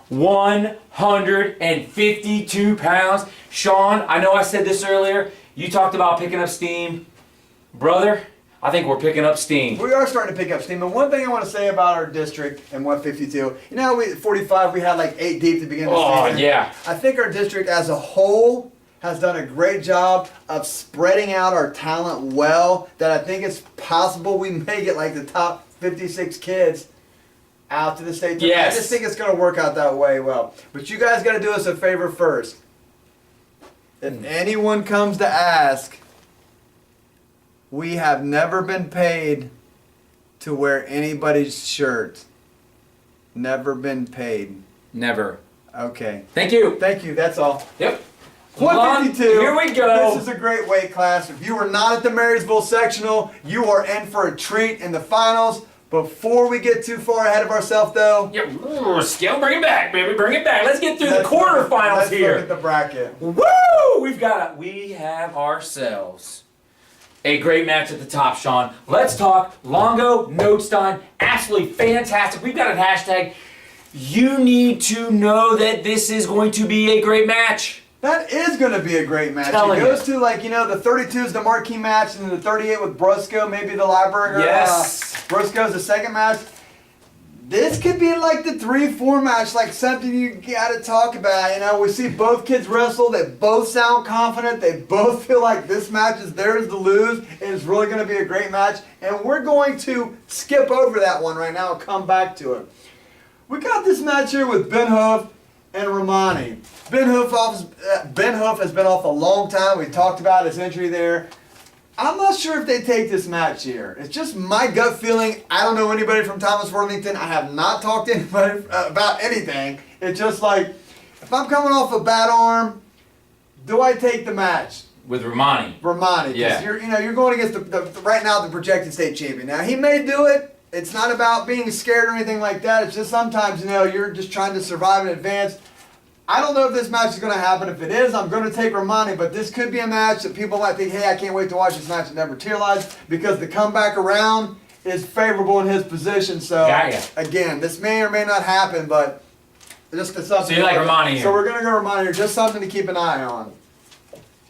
152 pounds. Sean, I know I said this earlier. You talked about picking up steam. Brother, I think we're picking up steam. We are starting to pick up steam. And one thing I want to say about our district and 152, you know, we 45, we had like 8 deep to begin the season. Oh, yeah. I think our district as a whole has done a great job of spreading out our talent well, that I think it's possible we may get like the top 56 kids out to the state tournament. Yes. I just think it's going to work out that way well. But you guys got to do us a favor first. If anyone comes to ask, we have never been paid to wear anybody's shirt. Never been paid. Never. Okay. Thank you. Thank you. That's all. Yep. 152. Here we go. This is a great weight class. If you are not at the Marysville sectional, you are in for a treat in the finals. Before we get too far ahead of ourselves, though, Yeah, Skill, bring it back, baby. Bring it back. Let's get through the quarterfinals let's here. look at the bracket. Woo! We have ourselves a great match at the top, Sean. Let's talk Longo, Notestein. Absolutely fantastic. We've got a hashtag. You need to know that this is going to be a great match. That is going to be a great match. Telling It you. goes to, like, you know, the 32 is the marquee match, and then the 38 with Brusco, maybe the Lieberger. Yes. Brusco's the second match. This could be like the 3-4 match, like something you got to talk about. You know, we see both kids wrestle. They both sound confident. They both feel like this match is theirs to lose. It is really going to be a great match. And we're going to skip over that one right now and come back to it. We got this match here with Ben Hoof and Romani. Ben Hoof has been off a long time. We talked about his injury there. I'm not sure if they take this match here. It's just my gut feeling. I don't know anybody from Thomas Worthington. I have not talked to anybody about anything. It's just like, if I'm coming off a bad arm, do I take the match? With Romani. Romani, because Yeah. you're going against the right now the projected state champion. Now he may do it. It's not about being scared or anything like that. It's just sometimes, you know, you're just trying to survive in advance. I don't know if this match is going to happen. If it is, I'm going to take Romani, but this could be a match that people might think, hey, I can't wait to watch this match and never materialize, because the comeback around is favorable in his position. So, Got ya. again, this may or may not happen, but just something. So you like Romani here? So we're going to go Romani here. Just something to keep an eye on.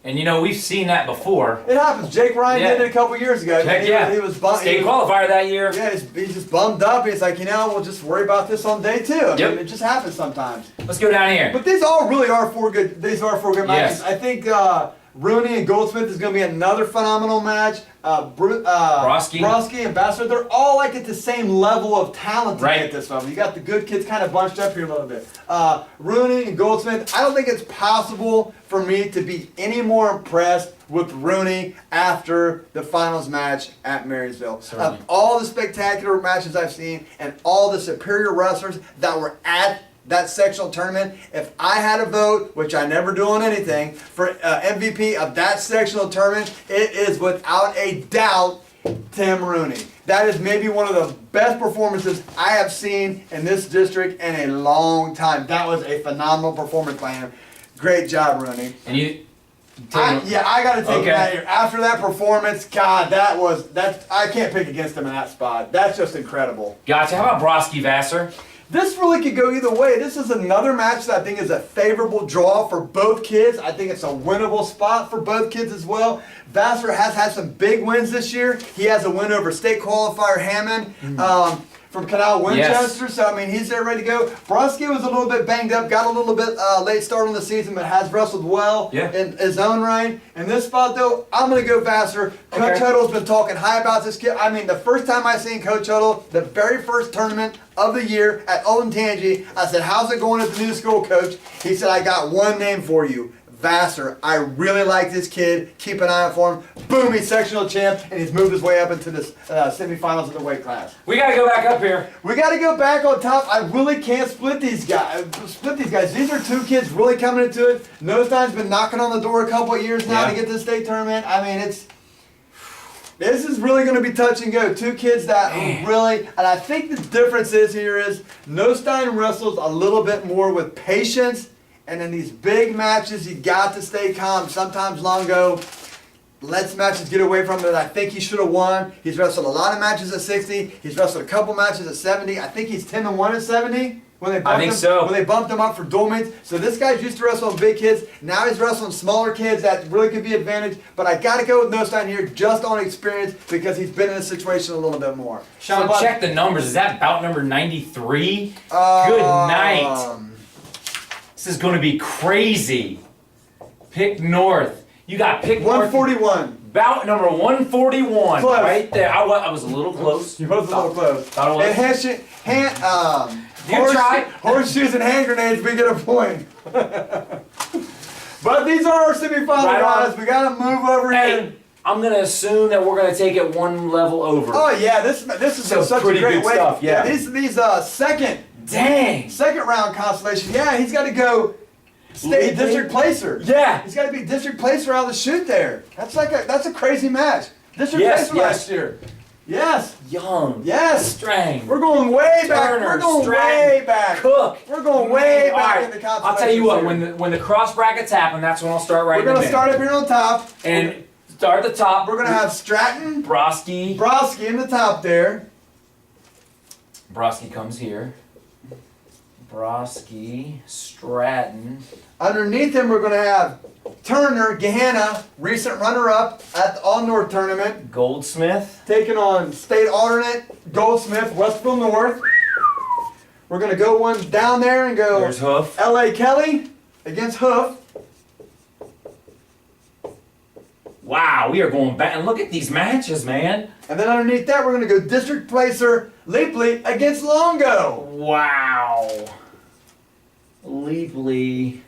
And you know, we've seen that before. It happens. Jake Ryan Yeah. did it a couple years ago. Heck he, yeah. he was bummed. State qualifier that year. Yeah, he's just bummed up. He's like, you know, we'll just worry about this on day 2. I Yep. mean, it just happens sometimes. Let's go down here. But these all really are 4 good. These are 4 good matches. Yes. I think Rooney and Goldsmith is going to be another phenomenal match. Broski and Bassett, they're all like at the same level of talent to Right. get this one. You got the good kids kind of bunched up here a little bit. Rooney and Goldsmith, I don't think it's possible for me to be any more impressed with Rooney after the finals match at Marysville. Certainly. Of all the spectacular matches I've seen and all the superior wrestlers that were at that sectional tournament, if I had a vote, which I never do on anything, for MVP of that sectional tournament, it is without a doubt Tim Rooney. That is maybe one of the best performances I have seen in this district in a long time. That was a phenomenal performance by him. Great job, Rooney. And you. I got to take Okay. him out of here. After that performance, God, I can't pick against him in that spot. That's just incredible. Gotcha. How about Broski Vassar? This really could go either way. This is another match that I think is a favorable draw for both kids. I think it's a winnable spot for both kids as well. Vassar has had some big wins this year. He has a win over state qualifier Hammond from Canal Winchester. So, I mean, he's there ready to go. Broski was a little bit banged up, got a little bit late start on the season, but has wrestled well in his own right. In this spot, though, I'm going to go Vassar. Coach Huddle's been talking high about this kid. I mean, the first time I seen Coach Huddle, the very first tournament of the year at Olentangy, I said, how's it going at the new school, Coach? He said, I got one name for you. Vassar. I really like this kid. Keep an eye out for him. Boom, he's sectional champ, and he's moved his way up into the semifinals of the weight class. We gotta go back up here. We got to go back on top. I really can't split these guys. These are 2 kids really coming into it. Nostein's been knocking on the door a couple of years now to get to the state tournament. I mean, this is really going to be touch and go. 2 kids that really, and I think the difference is Nostein wrestles a little bit more with patience, and in these big matches, you got to stay calm. Sometimes Longo lets matches get away from it. I think he should have won. He's wrestled a lot of matches at 60. He's wrestled a couple matches at 70. I think he's 10-1 at 70. When they I bumped think him, so. When they bumped him up for dual meets. So this guy's used to wrestling big kids. Now he's wrestling smaller kids. That really could be an advantage. But I got to go with Nostine here just on experience because he's been in this situation a little bit more. Sean, So, check the numbers. Is that bout number 93? Good um, night. This is going to be crazy. Pick North. You got Pick North. 141. Bout number 141. Close. Right there. I was a little close. You're both a little close. Thought it was. And You tried. horseshoes and hand grenades, we get a point. But these are our semifinal Right on. guys. We got to move over here. Hey, I'm going to assume that we're going to take it one level over. Oh yeah, this is So such pretty a great good way. stuff, yeah. These Dang. second round constellation. Yeah, he's got to go state Legally? district placer. Yeah. He's got to be district placer out of the chute there. That's a crazy match. District Yes, placer yes. last year. Yes. Young. Yes. Strang. We're going way back. Turner, We're going Stratton, way back. Cook. We're going way All back right, in the constellation. I'll tell you what, here. when the cross brackets happen, that's when I'll start writing We're them gonna in. start up here on top. And start at the top. We're gonna have Stratton, Broski. Broski in the top there. Broski comes here. Broski, Stratton. Underneath him, we're gonna have Turner, Gehenna, recent runner-up at the All North tournament, Goldsmith. taking on state alternate Goldsmith, Westville North. We're gonna go one down there and go There's Hoof. L.A. Kelly against Hoof. Wow, we are going back. And look at these matches, man. And then underneath that, we're gonna go district placer Leapley against Longo. Wow. Leapley.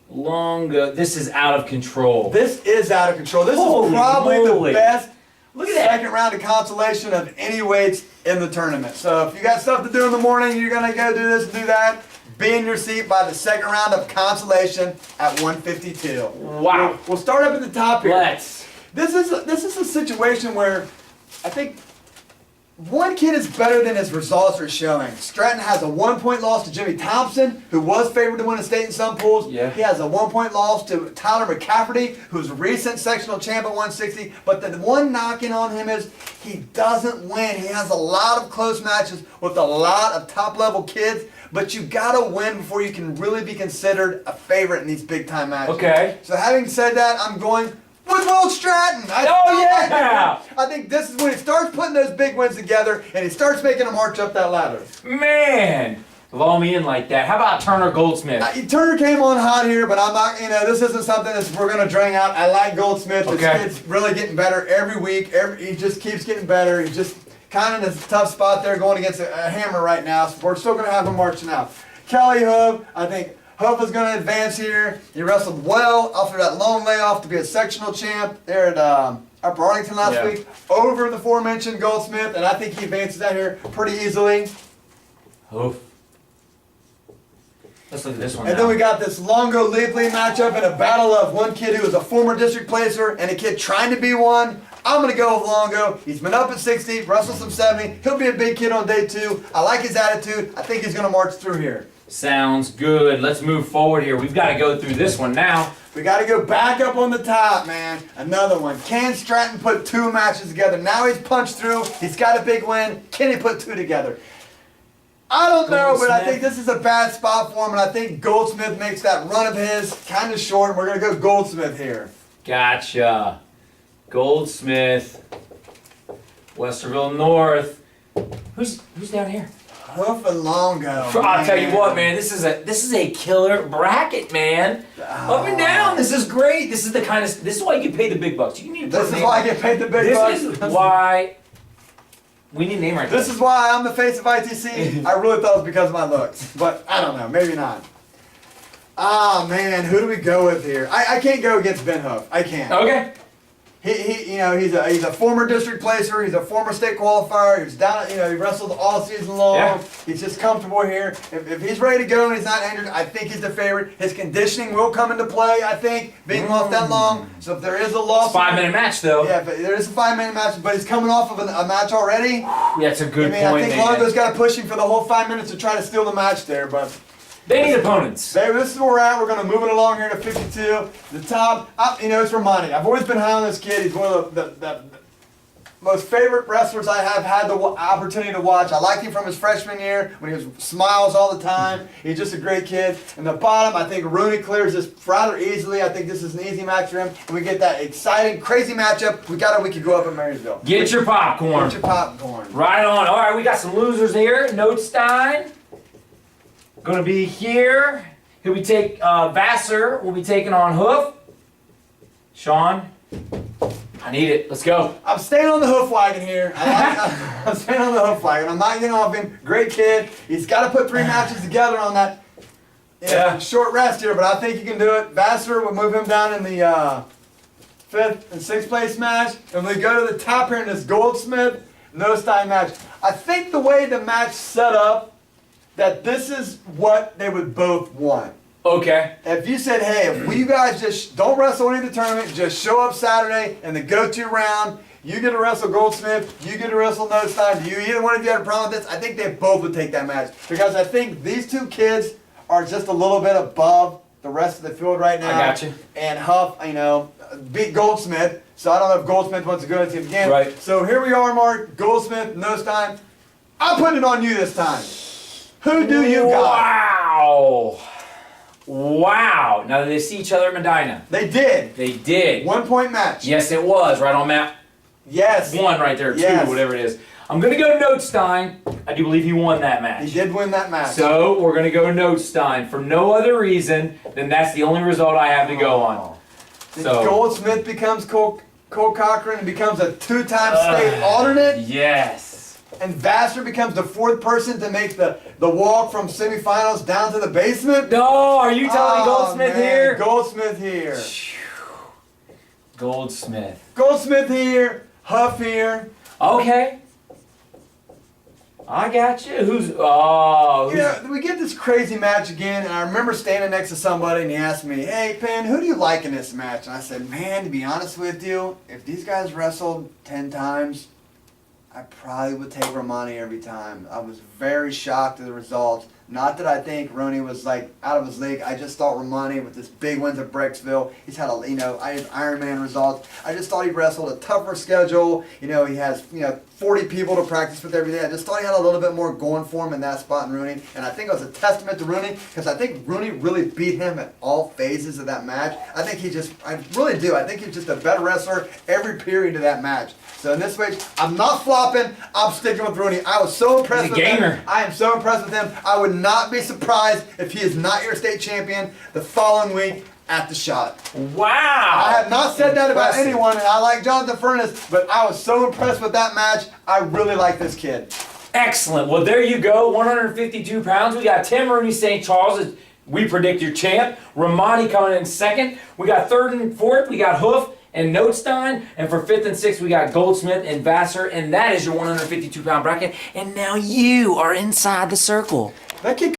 Longo. This is out of control. This is out of control. This Holy is probably moly. the best Look at that. second round of consolation of any weights in the tournament. So if you got stuff to do in the morning, you're gonna go do this and do that. Be in your seat by the second round of consolation at 152. Wow. We'll start up at the top here. Let's. This is a situation where I think one kid is better than his results are showing. Stratton has a 1-point loss to Jimmy Thompson, who was favored to win a state in some pools. Yeah. He has a 1-point loss to Tyler McCafferty, who's a recent sectional champ at 160. But the one knocking on him is he doesn't win. He has a lot of close matches with a lot of top-level kids. But you gotta win before you can really be considered a favorite in these big-time matches. Okay. So having said that, I'm going with Will Stratton. Oh, yeah! I think this is when he starts putting those big wins together and he starts making them march up that ladder. Man. Blow me in like that. How about Turner Goldsmith? Turner came on hot here, but I'm not, this isn't something that we're going to drag out. I like Goldsmith. This Okay. kid's really getting better every week. He just keeps getting better. He's just kind of in a tough spot there going against a hammer right now. So we're still going to have him marching out. Kelly Hoof, I think Hoof is going to advance here. He wrestled well after that long layoff to be a sectional champ there at Upper Arlington last Yeah. week over the aforementioned Goldsmith, and I think he advances out here pretty easily. Oof. Let's look at this one And now. then we got this Longo Leapley matchup in a battle of one kid who is a former district placer and a kid trying to be one. I'm going to go with Longo. He's been up at 60, wrestled some 70. He'll be a big kid on day 2. I like his attitude. I think he's going to march through here. Sounds good. Let's move forward here. We've got to go through this one now. We got to go back up on the top, man. Another one. Can Stratton put 2 matches together? Now he's punched through. He's got a big win. Can he put 2 together? I don't know, but I Goldsmith. think this is a bad spot for him, and I think Goldsmith makes that run of his kind of short, and we're going to go Goldsmith here. Gotcha. Goldsmith. Westerville North. Who's down here? Hoof and Longo. I'll tell you what, man. This is a killer bracket, man. Up and down. This is great. This is why you get paid the big bucks. You need to put This a is name- why I get paid the big bucks. This is why we need a name right This there. is why I'm the face of ITC. I really thought it was because of my looks, but I don't know. Maybe not. Ah, man. Who do we go with here? I can't go against Ben Hoof. I can't. Okay. He's a former district placer. He's a former state qualifier. He's down. He wrestled all season long. Yeah. He's just comfortable here. If he's ready to go and he's not injured, I think he's the favorite. His conditioning will come into play. I think being off that long. So if there is a loss, 5-minute match though. Yeah, but there is a 5-minute match, but he's coming off of a match already. Yeah, it's a good I point, think man. Longo's got to push him for the whole 5 minutes to try to steal the match there, but. They need opponents. Baby, this is where we're at. We're going to move it along here to 52. The top, it's Romani. I've always been high on this kid. He's one of the most favorite wrestlers I have had the opportunity to watch. I liked him from his freshman year when he was smiles all the time. He's just a great kid. In the bottom, I think Rooney clears this rather easily. I think this is an easy match for him. And we get that exciting, crazy matchup. We could go up in Marysville. Get your popcorn. Get your popcorn. Right on. All right, we got some losers here. Notestein. Going to be here. He'll be Vassar will be taking on Hoof. Sean, I need it. Let's go. I'm staying on the hoof wagon here. I'm staying on the hoof wagon. I'm not getting off him. Great kid. He's got to put 3 matches together on that short rest here, but I think he can do it. Vassar will move him down in the 5th and 6th place match. And we go to the top here in this Goldsmith Notestein match. I think the way the match set up, that this is what they would both want. Okay. If you said, hey, if you guys just don't wrestle any of the tournament, just show up Saturday in the go-to round, you get to wrestle Goldsmith, you get to wrestle Notestein, do you either one of you have a problem with this? I think they both would take that match. Because I think these 2 kids are just a little bit above the rest of the field right now. I got you. And Huff, beat Goldsmith. So I don't know if Goldsmith wants to go into it again. Right. So here we are, Mark. Goldsmith, Notestein. I'm putting it on you this time. Who do you got? Wow. Wow. Now, did they see each other in Medina? They did. They did. 1-point match. Yes, it was. Right on map. Yes. 1 right there. 2, Yes. whatever it is. I'm going to go Notestein. I do believe he won that match. He did win that match. So, we're going to go Notestein for no other reason than that's the only result I have to go on. So, Goldsmith becomes Cole Cochran and becomes a 2-time state alternate. Yes. And Vassar becomes the 4th person to make the walk from semifinals down to the basement. No, are you telling me Goldsmith man. here? Goldsmith here. Goldsmith. Goldsmith here. Huff here. Okay. I got you. Who's We get this crazy match again, and I remember standing next to somebody, and he asked me, hey, Penn, who do you like in this match? And I said, man, to be honest with you, if these guys wrestled 10 times, I probably would take Romani every time. I was very shocked at the results. Not that I think Rooney was like out of his league. I just thought Romani with this big wins at Brecksville, he's had Ironman results. I just thought he wrestled a tougher schedule. He has 40 people to practice with every day. I just thought he had a little bit more going for him in that spot in Rooney. And I think it was a testament to Rooney because I think Rooney really beat him at all phases of that match. I really do. I think he's just a better wrestler every period of that match. So in this way, I'm not flopping. I'm sticking with Rooney. I was so impressed with him. I am so impressed with him. I would not be surprised if he is not your state champion the following week at the shot. Wow. I have not said that about anyone, and I like Jonathan Furness, but I was so impressed with that match. I really like this kid. Excellent. Well, there you go. 152 pounds. We got Tim Rooney St. Charles as we predict your champ. Romani coming in 2nd. We got 3rd and 4th. We got Hoof and Notestein. And for 5th and 6th, we got Goldsmith and Vassar. And that is your 152-pound bracket. And now you are inside the circle. That kid